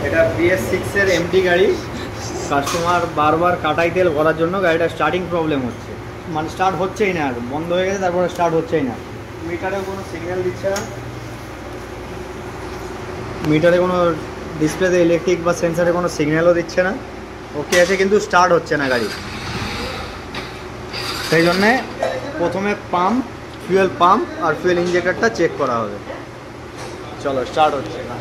এটা BS6 এর MT গাড়ি। কাস্টমার বারবার কাটাই তেল ভরার জন্য গাড়িটা স্টার্টিং প্রবলেম হচ্ছে, মানে স্টার্ট হচ্ছেই না, বন্ধ হয়ে গেছে তারপরে স্টার্ট হচ্ছেই না। মিটারেও কোনো সিগন্যাল দিচ্ছে না, মিটারে কোনো ডিসপ্লেতে ইলেকট্রিক বা সেন্সারে কোনো সিগন্যালও দিচ্ছে না। ওকে আছে কিন্তু স্টার্ট হচ্ছে না গাড়ি। সেই জন্যে প্রথমে পাম্প, ফুয়েল পাম্প আর ফুয়েল ইঞ্জেক্টরটা চেক করা হবে। চলো স্টার্ট হচ্ছে না।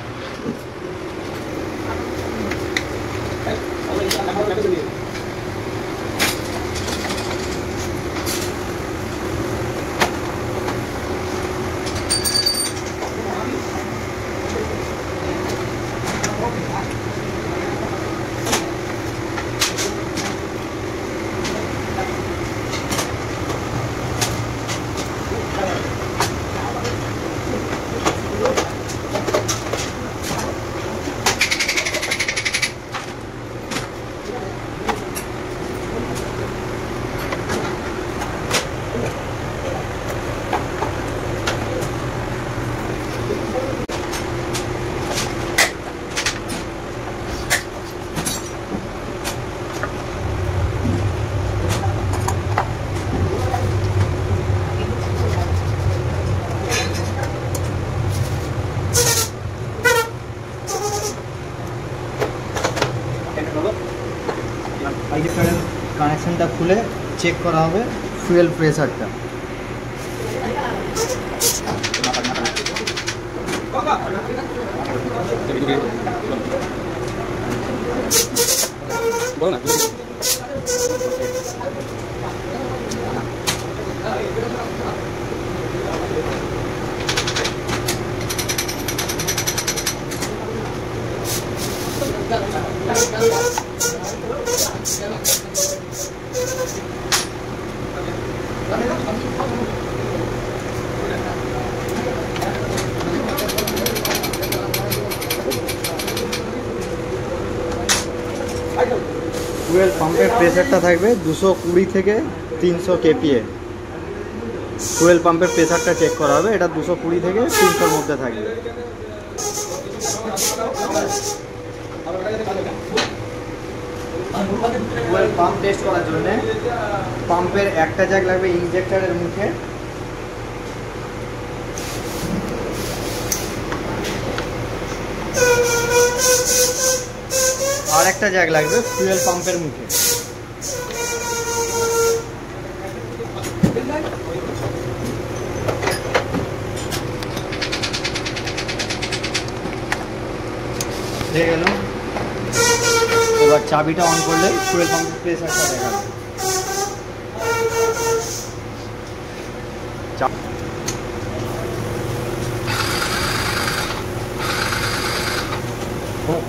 কানেকশনটা খুলে চেক করা হবে ফুয়েল প্রেসারটা। ফুয়েল পাম্পের প্রেসারটা থাকবে 220 থেকে 300 kPa। ফুয়েল পাম্পের প্রেসারটা চেক করা হবে, এটা 220 থেকে 300-র মধ্যে থাকবে। ফুয়েল পাম্প টেস্ট করার জন্য পাম্পের একটা জ্যাক লাগবে ইঞ্জেক্টরের মুখে, আর একটা জ্যাক লাগবে ফুয়েল পাম্পের মুখে। হয়ে গেল। এবার চাবিটা অন করলে ফুয়েল পাম্পের প্রেসারটা দেখাবে।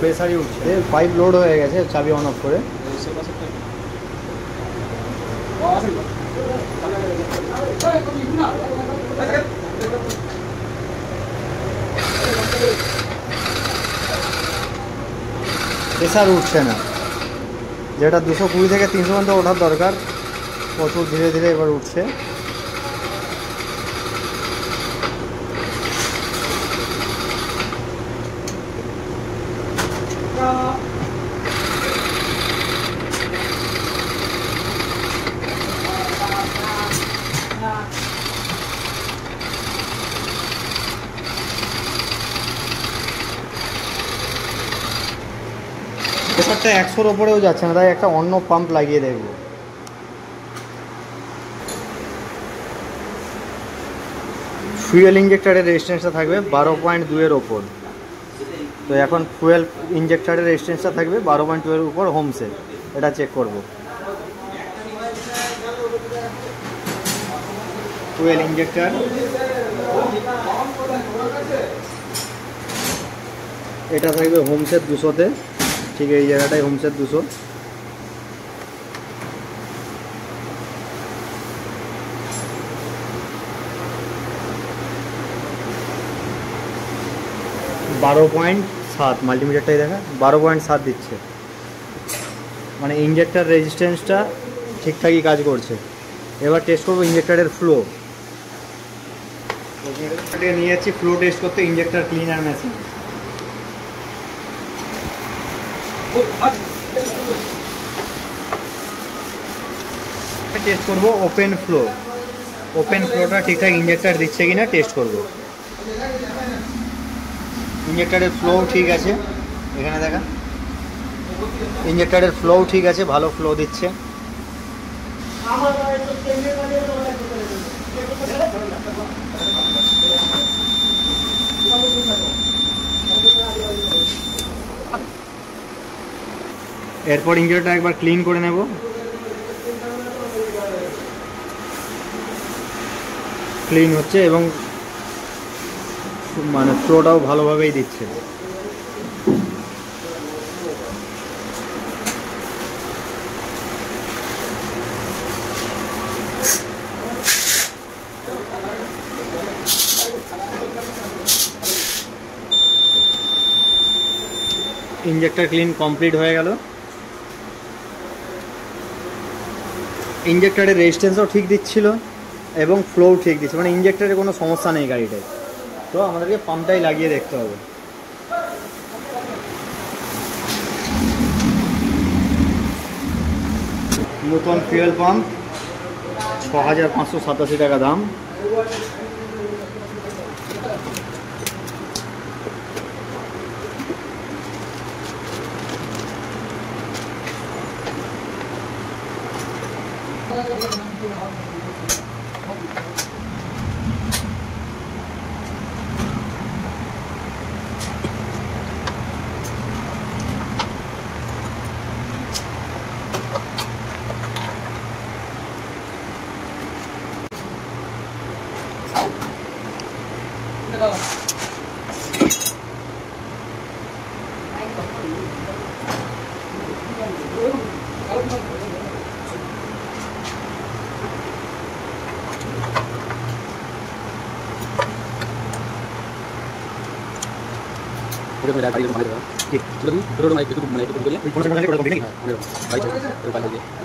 প্রেসারই উঠছে, পাইপ লোড হয়ে গেছে, চাবি অন অফ করে। প্রেসার উঠছে না, যেটা 220 থেকে 300 পর্যন্ত ওঠার দরকার, প্রচুর ধীরে ধীরে এবার উঠছে। প্রেসারটা 100-র ওপরেও যাচ্ছে না, তাই একটা অন্য পাম্প লাগিয়ে দেখব। ফুয়েল ইঞ্জেক্টরের রেজিস্ট্যান্সটা থাকবে 12.2-এর ওপর। তো এখন ফুয়েল ইঞ্জেক্টরের রেজিস্ট্যান্সটা থাকবে 12.2-এর উপর হোমসে, এটা চেক করব। ফুয়েল ইঞ্জেক্টর এটা থাকবে হোমসের 200-তে, ঠিক এই জায়গাটায় হোমসের 200। বারো 12.7 মাল্টিমিটারটাই দেখা 12.7 দিচ্ছে, মানে ইঞ্জেক্টর রেজিস্ট্যান্সটা ঠিকঠাকই কাজ করছে। এবার টেস্ট করবো ইঞ্জেক্টরের ফ্লো। নিয়ে যাচ্ছি ফ্লো টেস্ট করতে ইঞ্জেক্টর ক্লিনার মেশিন। টেস্ট করবো ওপেন ফ্লোটা ঠিকঠাক ইঞ্জেক্টর দিচ্ছে কিনা টেস্ট করব। ইঞ্জেক্টরের ফ্লো ঠিক আছে, এখানে দেখা ইঞ্জেক্টরের ফ্লো ঠিক আছে, ভালো ফ্লো দিচ্ছে। এরপর ইঞ্জেক্টরটা একবার ক্লিন করে নেব। ক্লিন হচ্ছে এবং মানে ফ্লোটাও ভালোভাবেই দিচ্ছে। ইঞ্জেক্টর ক্লিন কমপ্লিট হয়ে গেল। ইঞ্জেক্টরের রেজিস্ট্যান্সও ঠিক দিচ্ছিল এবং ফ্লো ঠিক দিচ্ছে, মানে ইঞ্জেক্টরের কোনো সমস্যা নেই গাড়িটায়। তো আমাদেরকে পাম্পটাই লাগিয়ে দেখতে হবে। নতুন ফুয়েল পাম্প, 6587 টাকা দাম। udah mulai dari rumah itu sudah turun naik itu mulai itu kemudian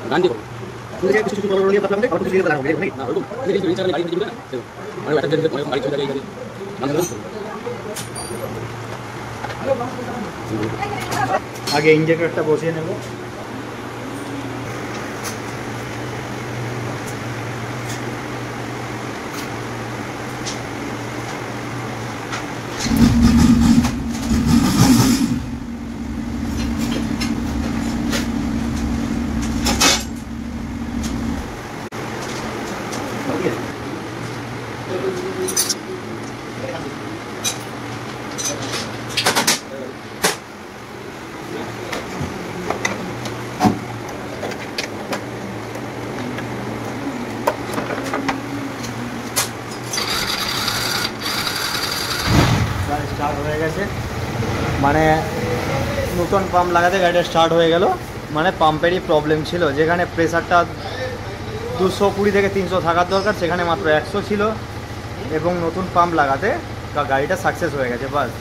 ganti kok jadi itu sudah kalau dia tak lambat kalau dia tak lambat nah itu ini dia cara lain juga tuh mau ada jadi mau kali sudah jadi আগে ইঞ্জেক্টরটা বসিয়ে নেব। Start হয়ে গেছে, মানে নতুন pump লাগাতে গাড়িটা start হয়ে গেল। মানে পাম্পেরই প্রবলেম ছিল, যেখানে প্রেসারটা 220 থেকে 300 থাকার দরকার সেখানে মাত্র 100 ছিল, এবং নতুন পাম্প লাগাতে গাড়িটা সাকসেস হয়ে গেছে। বাস।